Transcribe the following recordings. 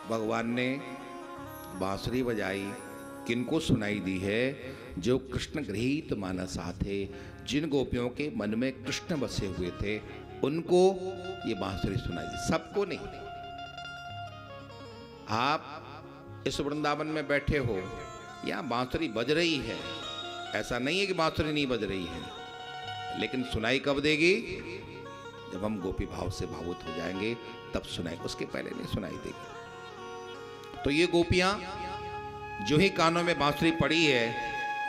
भगवान ने बांसुरी बजाई, किनको सुनाई दी है? जो कृष्ण गृहीत मानसा थे, जिन गोपियों के मन में कृष्ण बसे हुए थे, उनको ये बांसुरी सुनाई दी, सबको नहीं। आप इस वृंदावन में बैठे हो, यहाँ बांसुरी बज रही है, ऐसा नहीं है कि बांसुरी नहीं बज रही है, लेकिन सुनाई कब देगी? जब हम गोपी भाव से भावुत हो जाएंगे तब सुनाई, उसके पहले नहीं सुनाई देगी। तो ये गोपियां जो ही कानों में बांसुरी पड़ी है,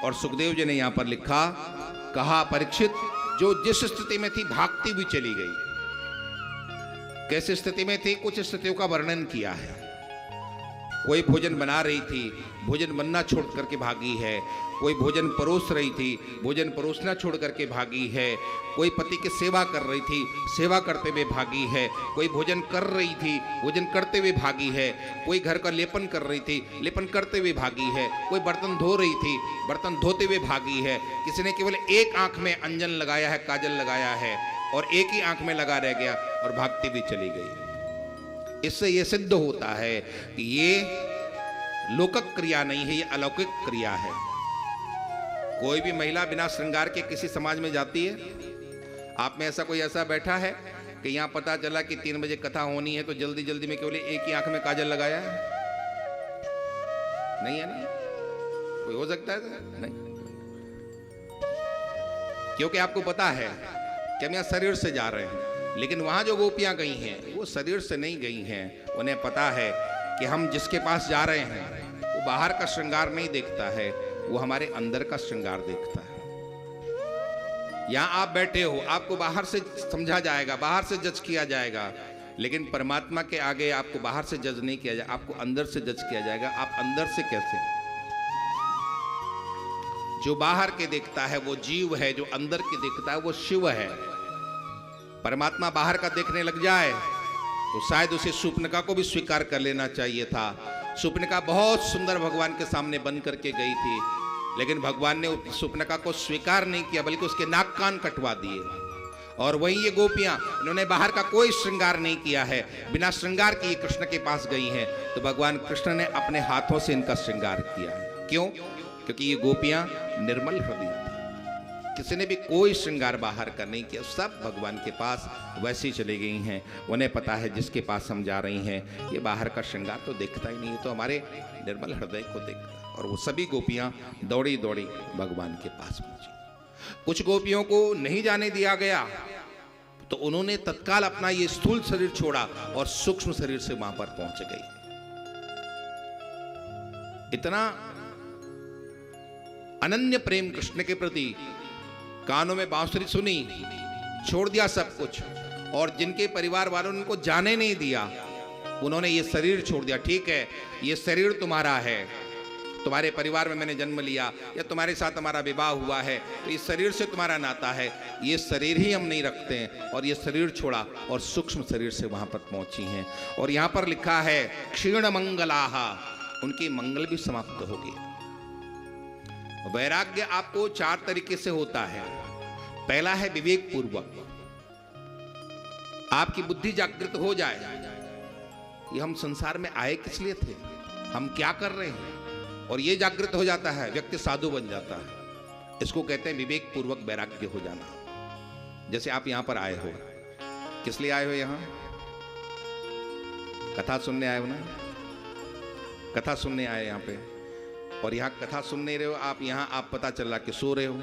और सुखदेव जी ने यहां पर लिखा, कहा परीक्षित जो जिस स्थिति में थी भागती भी चली गई। कैसी स्थिति में थी? कुछ स्थितियों का वर्णन किया है। कोई भोजन बना रही थी, भोजन बनना छोड़ करके भागी है। कोई भोजन परोस रही थी, भोजन परोसना छोड़ करके भागी है। कोई पति की सेवा कर रही थी, सेवा करते हुए भागी है। कोई भोजन कर रही थी, भोजन करते हुए भागी है। कोई घर का लेपन कर रही थी, लेपन करते हुए भागी है। कोई बर्तन धो रही थी, बर्तन धोते हुए भागी है। किसी ने केवल एक आंख में अंजन लगाया है, काजल लगाया है, और एक ही आंख में लगा रह गया और भागती भी चली गई। इससे यह सिद्ध होता है कि ये लौकिक क्रिया नहीं है, ये अलौकिक क्रिया है। कोई भी महिला बिना श्रृंगार के किसी समाज में जाती है? आप में ऐसा कोई ऐसा बैठा है कि यहाँ पता चला कि 3 बजे कथा होनी है तो जल्दी जल्दी में केवल एक ही आंख में काजल लगाया है? नहीं है ना? कोई हो सकता है? नहीं, क्योंकि आपको पता है कि हम यहाँ शरीर से जा रहे हैं। लेकिन वहां जो गोपियां गई हैं वो शरीर से नहीं गई हैं। उन्हें पता है कि हम जिसके पास जा रहे हैं वो बाहर का श्रृंगार नहीं देखता है, वो हमारे अंदर का श्रृंगार देखता है। यहां आप बैठे हो, आपको बाहर से समझा जाएगा, बाहर से जज किया जाएगा, लेकिन परमात्मा के आगे आपको बाहर से जज नहीं किया जाएगा, आपको अंदर से जज किया जाएगा। आप अंदर से कैसे? जो बाहर के देखता है वो जीव है, जो अंदर के देखता है वो शिव है। परमात्मा बाहर का देखने लग जाए तो शायद उसे शूर्पणखा को भी स्वीकार कर लेना चाहिए था। शूर्पणखा बहुत सुंदर भगवान के सामने बन करके गई थी, लेकिन भगवान ने शूर्पणखा को स्वीकार नहीं किया, बल्कि उसके नाक कान कटवा दिए। और वहीं ये गोपियां, इन्होंने बाहर का कोई श्रृंगार नहीं किया है, बिना श्रृंगार किए कृष्ण के पास गई हैं, तो भगवान कृष्ण ने अपने हाथों से इनका श्रृंगार किया है। क्यों? क्योंकि ये गोपियां निर्मल हृदय, किसी ने भी कोई श्रृंगार बाहर का नहीं किया, सब भगवान के पास वैसी चली गई हैं। उन्हें पता है जिसके पास हम जा रही हैं ये बाहर का श्रृंगार तो देखता ही नहीं, तो हमारे निर्मल हृदय को देखता। और वो सभी गोपियां दौड़ी दौड़ी भगवान के पास पहुंची। कुछ गोपियों को नहीं जाने दिया गया तो उन्होंने तत्काल अपना ये स्थूल शरीर छोड़ा और सूक्ष्म शरीर से वहां पर पहुंच गई। इतना अनन्य प्रेम कृष्ण के प्रति, कानों में बांसुरी सुनी, छोड़ दिया सब कुछ, और जिनके परिवार वालों ने उनको जाने नहीं दिया, उन्होंने ये शरीर छोड़ दिया। ठीक है, ये शरीर तुम्हारा है, तुम्हारे परिवार में मैंने जन्म लिया, या तुम्हारे साथ हमारा विवाह हुआ है, तो इस शरीर से तुम्हारा नाता है, ये शरीर ही हम नहीं रखते हैं। और ये शरीर छोड़ा और सूक्ष्म शरीर से वहां पर पहुंची हैं। और यहां पर लिखा है क्षीण मंगलाहा, उनकी मंगल भी समाप्त हो गई। वैराग्य आपको 4 तरीके से होता है। पहला है विवेक पूर्वक, आपकी बुद्धि जागृत हो जाए, ये हम संसार में आए किस लिए थे, हम क्या कर रहे हैं, और ये जागृत हो जाता है, व्यक्ति साधु बन जाता है। इसको कहते हैं विवेक पूर्वक वैराग्य हो जाना। जैसे आप यहां पर आए हो, किस लिए आए हो? यहां कथा सुनने आए हो ना? कथा सुनने आए यहां पे, और यहाँ कथा सुन नहीं रहे हो आप, यहाँ आप पता चल रहा कि सो रहे हो,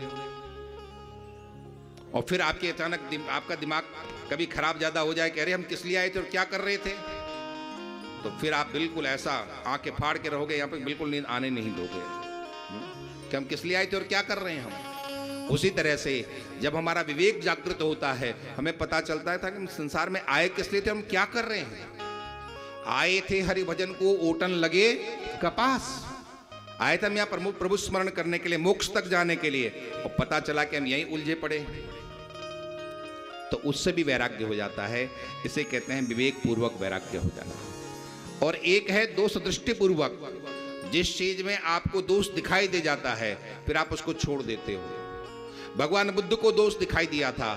और फिर आपके अचानक आपका दिमाग कभी खराब ज्यादा हो जाए, कह रहे हम किस लिए आए थे और क्या कर रहे थे, तो फिर आप बिल्कुल ऐसा आंखें फाड़ के रहोगे, यहाँ पे बिल्कुल नींद आने नहीं दोगे कि हम किस लिए आए थे और क्या कर रहे हैं हम। उसी तरह से जब हमारा विवेक जागृत होता है, हमें पता चलता था कि हम संसार में आए किस लिए थे, हम क्या कर रहे हैं। आए थे हरि भजन को ओटन लगे कपास, आए थे हम यहाँ प्रभु स्मरण करने के लिए, मोक्ष तक जाने के लिए, और पता चला कि हम यहीं उलझे पड़े। तो उससे भी वैराग्य हो जाता है। इसे कहते हैं विवेक पूर्वक वैराग्य हो जाना। और एक है दोष दृष्टि पूर्वक, जिस चीज में आपको दोष दिखाई दे जाता है फिर आप उसको छोड़ देते हो। भगवान बुद्ध को दोष दिखाई दिया था,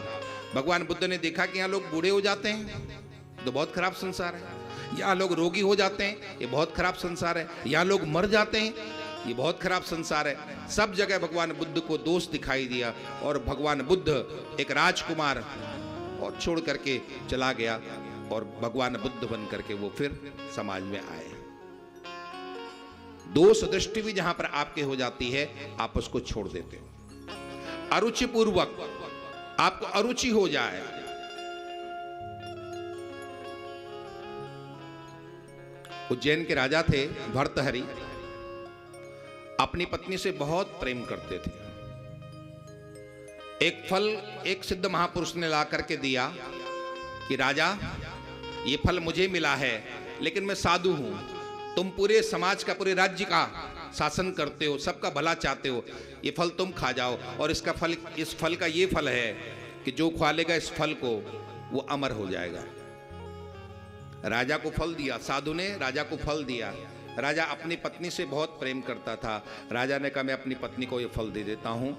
भगवान बुद्ध ने देखा कि यहाँ लोग बूढ़े हो जाते हैं तो बहुत खराब संसार है, यहाँ लोग रोगी हो जाते हैं, ये बहुत खराब संसार है। यहाँ लोग मर जाते हैं, ये बहुत खराब संसार है। सब जगह भगवान बुद्ध को दोष दिखाई दिया और भगवान बुद्ध एक राजकुमार और छोड़ करके चला गया और भगवान बुद्ध बन करके वो फिर समाज में आए। दोष दृष्टि भी जहां पर आपके हो जाती है, आप उसको छोड़ देते हो। अरुचि पूर्वक आपको अरुचि हो जाए, उज्जैन के राजा थे भर्तहरि, अपनी पत्नी से बहुत प्रेम करते थे। एक फल एक सिद्ध महापुरुष ने ला करके दिया कि राजा ये फल मुझे मिला है, लेकिन मैं साधु हूं, तुम पूरे समाज का पूरे राज्य का शासन करते हो, सबका भला चाहते हो, ये फल तुम खा जाओ। और इसका फल, इस फल का ये फल है कि जो खा लेगा इस फल को वो अमर हो जाएगा। राजा को फल दिया, साधु ने राजा को फल दिया। राजा अपनी पत्नी से बहुत प्रेम करता था। राजा ने कहा मैं अपनी पत्नी को ये फल दे देता हूं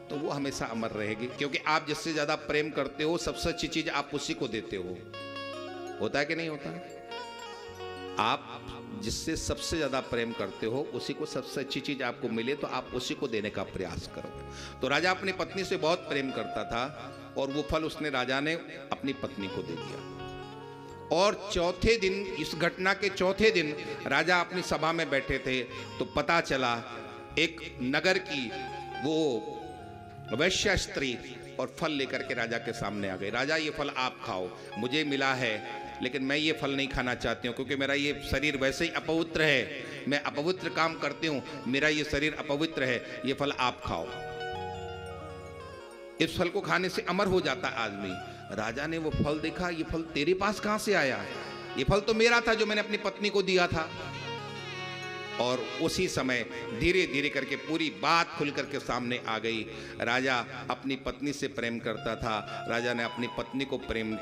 तो वो हमेशा अमर रहेगी, क्योंकि आप जिससे ज्यादा प्रेम करते हो सबसे अच्छी चीज आप उसी को देते हो। होता है कि नहीं होता? आप जिससे सबसे ज्यादा प्रेम करते हो उसी को सबसे अच्छी चीज आपको मिले तो आप उसी को देने का प्रयास करोगे। तो राजा अपनी पत्नी से बहुत प्रेम करता था और वो फल उसने राजा ने अपनी पत्नी को दे दिया। और चौथे दिन, इस घटना के चौथे दिन राजा अपनी सभा में बैठे थे तो पता चला एक नगर की वो वैश्य स्त्री और फल लेकर के राजा के सामने आ गई। राजा ये फल आप खाओ, मुझे मिला है लेकिन मैं ये फल नहीं खाना चाहती हूँ, क्योंकि मेरा ये शरीर वैसे ही अपवित्र है, मैं अपवित्र काम करती हूँ, मेरा ये शरीर अपवित्र है, ये फल आप खाओ, इस फल को खाने से अमर हो जाता आदमी। राजा ने वो फल देखा, ये फल तेरे पास कहां से आया है? ये फल तो मेरा था जो मैंने अपनी पत्नी को दिया था। और उसी समय धीरे धीरे करके पूरी बात खुल करके सामने आ गई। राजा अपनी पत्नी से प्रेम करता था, राजा ने अपनी पत्नी को प्रेम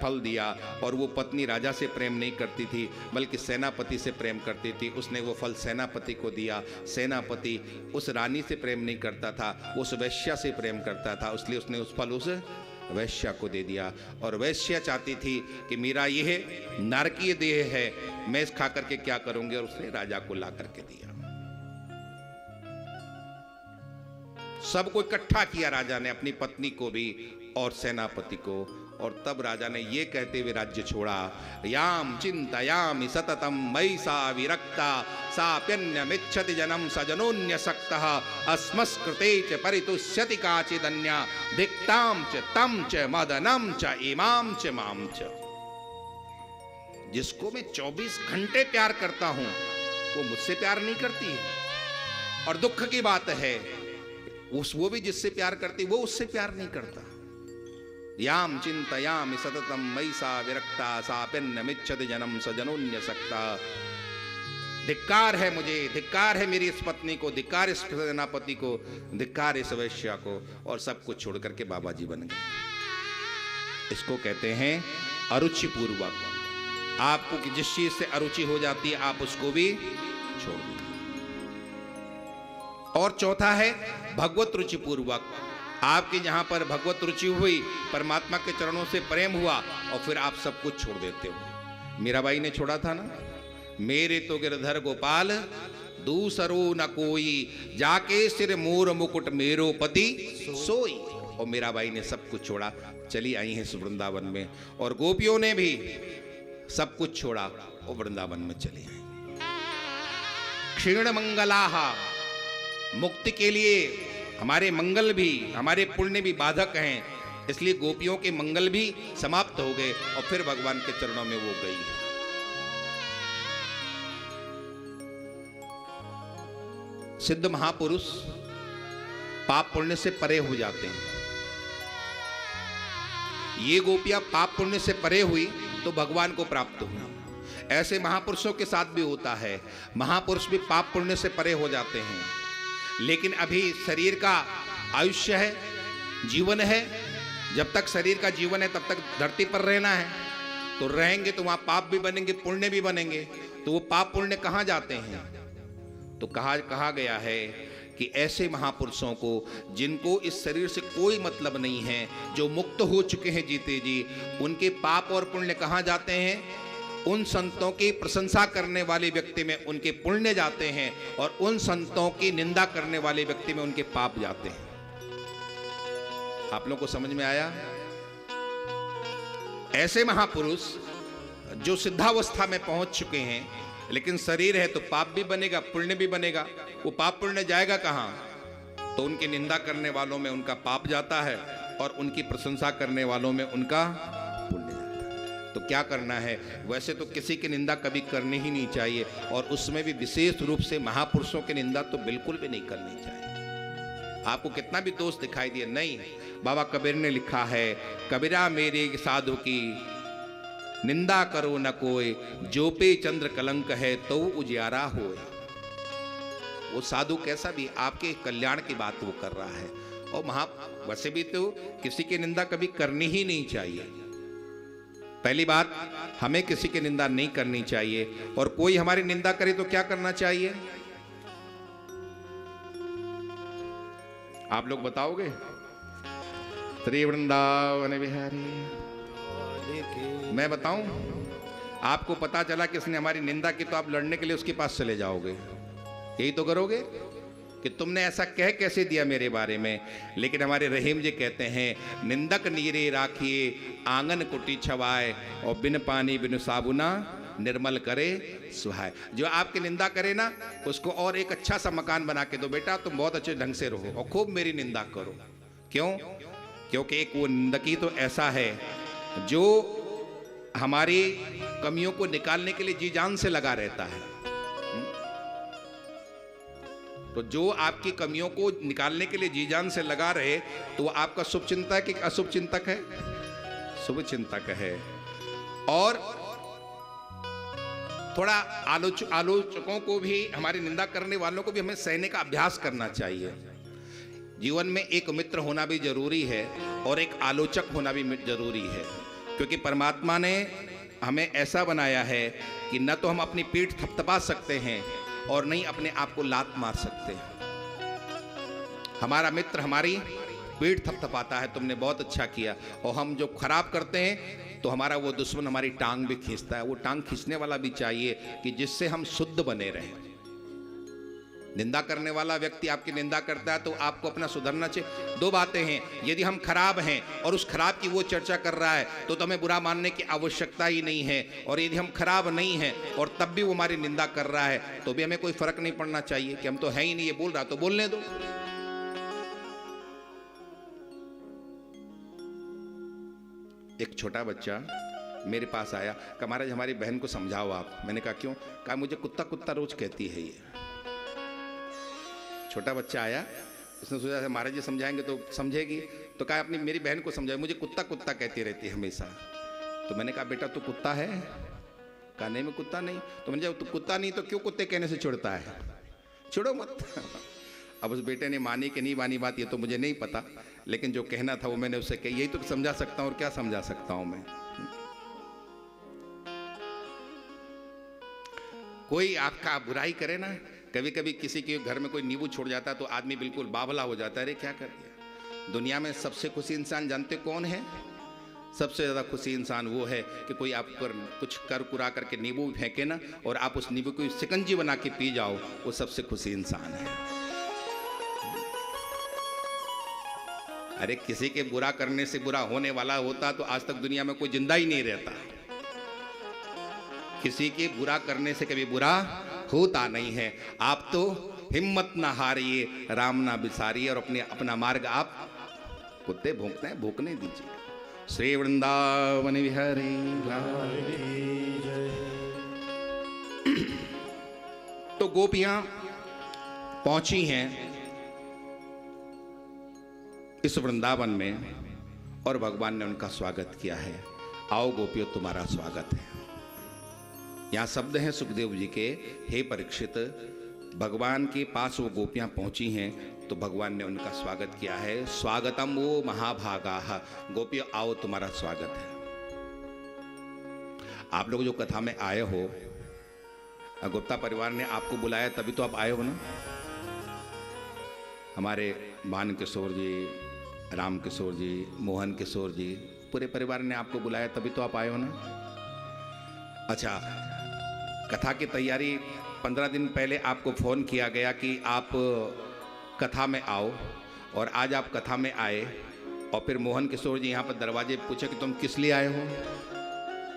फल दिया और वो पत्नी राजा से प्रेम नहीं करती थी बल्कि सेनापति से प्रेम करती थी। उसने वो फल सेनापति को दिया। सेनापति उस रानी से प्रेम नहीं करता था, उस वैश्या से प्रेम करता था, इसलिए उसने उस फल उस वैश्या को दे दिया। और वैश्या चाहती थी कि मेरा यह नारकीय देह है, मैं इस खा करके क्या करूंगी, और उसने राजा को ला करके दिया। सबको इकट्ठा किया राजा ने, अपनी पत्नी को भी और सेनापति को। और तब राजा ने ये कहते हुए राज्य छोड़ा, याम चिंतयामि सततम मयि सा विरक्ता साप्यन्यमिच्छति जनम सजनोन्यसक्तः अस्मत्कृते च परितुष्यति काचिदन्या धिक्ताम च तम च मदनम च इमाम च माम च। जिसको मैं 24 घंटे प्यार करता हूं वो मुझसे प्यार नहीं करती है। और दुख की बात है वो भी जिससे प्यार करती वो उससे प्यार नहीं करता। याम चिंतयामि सततम मयि सा विरक्ता साप्यन्यमिच्छति जनम सजनोन्यसक्ता। धिक्कार है मुझे, धिक्कार है मेरी इस पत्नी को, धिक्कार इस सेनापति को, धिक्कार इस वैश्या को। और सब कुछ छोड़ करके बाबा जी बन गए। इसको कहते हैं अरुचि पूर्वक। आपको जिस चीज से अरुचि हो जाती है आप उसको भी छोड़ दीजिए। और चौथा है भगवत रुचि पूर्वक। आपकी जहां पर भगवत रुचि हुई, परमात्मा के चरणों से प्रेम हुआ और फिर आप सब कुछ छोड़ देते हो। मीराबाई ने छोड़ा था ना, मेरे तो गिरधर गोपाल दूसरो न कोई, जाके सिर मोर मुकुट मेरो पति सोई। और मीराबाई ने सब कुछ छोड़ा, चली आई है इस वृंदावन में। और गोपियों ने भी सब कुछ छोड़ा और वृंदावन में चली आई। क्षीण मंगलाहा, मुक्ति के लिए हमारे मंगल भी, हमारे पुण्य भी बाधक हैं, इसलिए गोपियों के मंगल भी समाप्त हो गए और फिर भगवान के चरणों में वो गई। सिद्ध महापुरुष पाप पुण्य से परे हो जाते हैं। ये गोपियां पाप पुण्य से परे हुई तो भगवान को प्राप्त हुआ। ऐसे महापुरुषों के साथ भी होता है, महापुरुष भी पाप पुण्य से परे हो जाते हैं, लेकिन अभी शरीर का आयुष्य है, जीवन है। जब तक शरीर का जीवन है तब तक धरती पर रहना है, तो रहेंगे तो वहां पाप भी बनेंगे पुण्य भी बनेंगे। तो वो पाप पुण्य कहां जाते हैं? तो कहा गया है कि ऐसे महापुरुषों को जिनको इस शरीर से कोई मतलब नहीं है, जो मुक्त हो चुके हैं जीते जी, उनके पाप और पुण्य कहां जाते हैं? उन संतों की प्रशंसा करने वाले व्यक्ति में उनके पुण्य जाते हैं और उन संतों की निंदा करने वाले व्यक्ति में उनके पाप जाते हैं। आप लोगों को समझ में आया? ऐसे महापुरुष जो सिद्धावस्था में पहुंच चुके हैं, लेकिन शरीर है तो पाप भी बनेगा पुण्य भी बनेगा। वो पाप पुण्य जाएगा कहां? तो उनकी निंदा करने वालों में उनका पाप जाता है और उनकी प्रशंसा करने वालों में उनका पुण्य जाता है। तो क्या करना है? वैसे तो किसी की निंदा कभी करनी ही नहीं चाहिए, और उसमें भी विशेष रूप से महापुरुषों की निंदा तो बिल्कुल भी नहीं करनी चाहिए। आपको कितना भी दोष दिखाई दिए, नहीं। बाबा कबीर ने लिखा है, कबीरा मेरे साधु की निंदा करो न कोई, जो पे चंद्र कलंक है तो उजियारा होए। वो साधु कैसा भी आपके कल्याण की बात वो कर रहा है। और वैसे भी तो किसी की निंदा कभी करनी ही नहीं चाहिए। पहली बात, हमें किसी की निंदा नहीं करनी चाहिए, और कोई हमारी निंदा करे तो क्या करना चाहिए? आप लोग बताओगे? श्री वृंदावन बिहारी। मैं बताऊं? आपको पता चला किसने हमारी निंदा की तो आप लड़ने के लिए उसके पास चले जाओगे। यही तो करोगे कि तुमने ऐसा कह कैसे दिया मेरे बारे में। लेकिन हमारे रहीम जी कहते हैं, निंदक नीरे राखिए आंगन कुटी छवाए, और बिन पानी बिन साबुना निर्मल करे सुहाए। जो आपकी निंदा करे ना, उसको और एक अच्छा सा मकान बना के दो, बेटा तुम बहुत अच्छे ढंग से रहो और खूब मेरी निंदा करो। क्यों? क्योंकि एक वो निंदकी तो ऐसा है जो हमारी कमियों को निकालने के लिए जी जान से लगा रहता है। तो जो आपकी कमियों को निकालने के लिए जी जान से लगा रहे, तो वो आपका शुभ चिंतक है कि अशुभ चिंतक है? शुभ चिंतक है। और थोड़ा आलोचकों को भी, हमारी निंदा करने वालों को भी हमें सहने का अभ्यास करना चाहिए। जीवन में एक मित्र होना भी जरूरी है और एक आलोचक होना भी जरूरी है, क्योंकि परमात्मा ने हमें ऐसा बनाया है कि न तो हम अपनी पीठ थपथपा सकते हैं और नहीं अपने आप को लात मार सकते हैं। हमारा मित्र हमारी पीठ थपथपाता है, तुमने बहुत अच्छा किया, और हम जो खराब करते हैं तो हमारा वो दुश्मन हमारी टांग भी खींचता है। वो टांग खींचने वाला भी चाहिए कि जिससे हम शुद्ध बने रहें। निंदा करने वाला व्यक्ति आपकी निंदा करता है तो आपको अपना सुधरना चाहिए। दो बातें हैं, यदि हम खराब हैं और उस खराब की वो चर्चा कर रहा है तो हमें बुरा मानने की आवश्यकता ही नहीं है, और यदि हम खराब नहीं हैं और तब भी वो हमारी निंदा कर रहा है तो भी हमें कोई फर्क नहीं पड़ना चाहिए कि हम तो है ही नहीं, ये बोल रहा तो बोलने दो। एक छोटा बच्चा मेरे पास आया, कहा महाराज हमारी बहन को समझाओ आप। मैंने कहा क्यों? कहा मुझे कुत्ता कुत्ता रोज कहती है ये। छोटा बच्चा आया, उसने सोचा महाराज जी समझाएंगे तो समझेगी, तो कहा अपनी मेरी बहन को समझाए, मुझे कुत्ता कुत्ता कहती रहती है हमेशा। तो मैंने कहा बेटा तू कुत्ता है? कहा नहीं मैं कुत्ता नहीं। तो मैंने कहा तू कुत्ता नहीं तो क्यों कुत्ते कहने से चिढ़ता है? चिढ़ो मत। अब उस बेटे ने मानी कि नहीं मानी बात ये तो मुझे नहीं पता, लेकिन जो कहना था वो मैंने उससे कही। यही तो समझा सकता हूँ, और क्या समझा सकता हूँ मैं। कोई आपका बुराई करे ना, कभी कभी किसी के घर में कोई नींबू छोड़ जाता है तो आदमी बिल्कुल बावला हो जाता है, अरे क्या कर दिया। दुनिया में सबसे खुशी इंसान जानते कौन है? सबसे ज़्यादा खुशी इंसान वो है कि कोई आप पर कुछ कर कुरा करके नींबू फेंके ना, और आप उस नींबू को शिकंजी बना के पी जाओ, वो सबसे खुशी इंसान है। अरे किसी के बुरा करने से बुरा होने वाला होता तो आज तक दुनिया में कोई जिंदा ही नहीं रहता। किसी के बुरा करने से कभी बुरा होता नहीं है। आप तो हिम्मत ना हारिए, राम ना बिसारिए, और अपना मार्ग आप कुत्ते भूखते हैं भूखने दीजिए। श्री वृंदावन विहारी। तो गोपियां पहुंची हैं इस वृंदावन में, और भगवान ने उनका स्वागत किया है। आओ गोपियों तुम्हारा स्वागत है। यहाँ शब्द हैं सुखदेव जी के, हे परीक्षित, भगवान के पास वो गोपियाँ पहुँची हैं तो भगवान ने उनका स्वागत किया है। स्वागतम वो महाभागाः, गोपियों आओ तुम्हारा स्वागत है। आप लोग जो कथा में आए हो, गुप्ता परिवार ने आपको बुलाया तभी तो आप आए हो ना। हमारे भान किशोर जी, राम किशोर जी, मोहन किशोर जी, पूरे परिवार ने आपको बुलाया तभी तो आप आए हो ना। अच्छा, कथा की तैयारी 15 दिन पहले आपको फ़ोन किया गया कि आप कथा में आओ, और आज आप कथा में आए, और फिर मोहन किशोर जी यहाँ पर दरवाजे पूछे कि तुम किस लिए आए हो,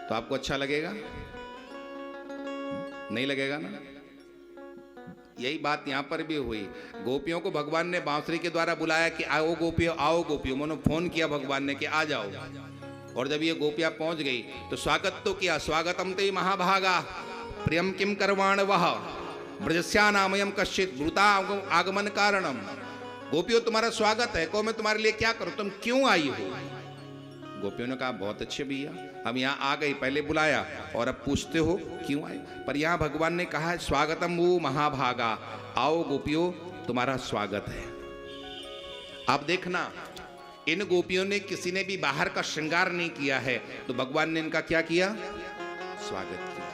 तो आपको अच्छा लगेगा? नहीं लगेगा ना? यही बात यहाँ पर भी हुई। गोपियों को भगवान ने बांसुरी के द्वारा बुलाया कि आओ गोपियों, आओ गोपियों। उन्होंने फोन किया भगवान ने कि आ जाओ, और जब ये गोपियां पहुंच गई तो स्वागत तो किया। स्वागतम ते महाभागा प्रियम किम करवाण वह ब्रजस्या नामयम कश्चित ब्रूता आगमन कारणम। गोपियों तुम्हारा स्वागत है, को मैं तुम्हारे लिए क्या करूं, तुम क्यों आई हो? गोपियों ने कहा बहुत अच्छे भैया, हम यहाँ आ गए, पहले बुलाया और अब पूछते हो क्यों आए। पर यहाँ भगवान ने कहा है स्वागतम वो महाभागा, आओ गोपियों तुम्हारा स्वागत है। आप देखना, इन गोपियों ने किसी ने भी बाहर का श्रृंगार नहीं किया है, तो भगवान ने इनका क्या किया? स्वागत किया।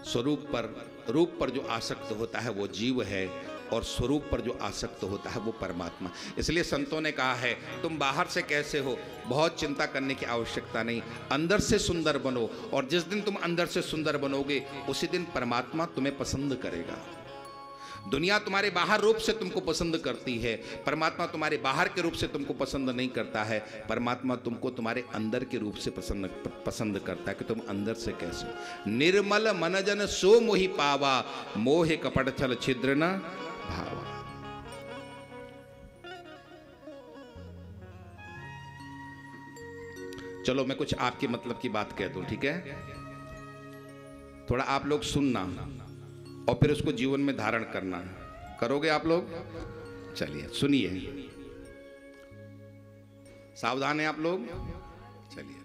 स्वरूप पर, रूप पर जो आसक्त होता है वो जीव है, और स्वरूप पर जो आसक्त होता है वो परमात्मा। इसलिए संतों ने कहा है तुम बाहर से कैसे हो, बहुत चिंता करने की आवश्यकता नहीं, अंदर से सुंदर बनो, और जिस दिन तुम अंदर से सुंदर बनोगे उसी दिन परमात्मा तुम्हें पसंद करेगा। दुनिया तुम्हारे बाहर रूप से तुमको पसंद करती है, परमात्मा तुम्हारे बाहर के रूप से तुमको पसंद नहीं करता है। परमात्मा तुमको तुम्हारे अंदर के रूप से पसंद करता है कि तुम अंदर से कैसे हो। निर्मल मनजन सो मोहि पावा, मोहे कपट छल छिद्र न भावा। चलो मैं कुछ आपके मतलब की बात कह दूं, ठीक है? थोड़ा आप लोग सुनना और फिर उसको जीवन में धारण करना। करोगे आप लोग? चलिए सुनिए, सावधान हैं आप लोग? चलिए,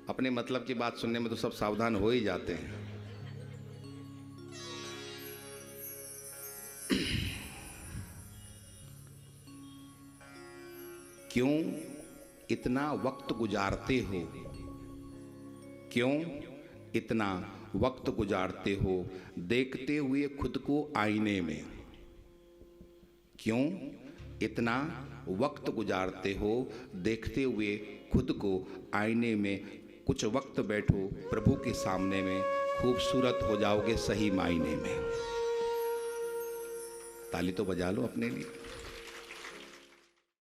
अपने मतलब की बात सुनने में तो सब सावधान हो ही जाते हैं। क्यों इतना वक्त गुजारते हो, क्यों इतना वक्त गुजारते हो देखते हुए खुद को आईने में? क्यों इतना वक्त गुजारते हो देखते हुए खुद को आईने में? कुछ वक्त बैठो प्रभु के सामने में, खूबसूरत हो जाओगे सही मायने में। ताली तो बजा लो अपने लिए।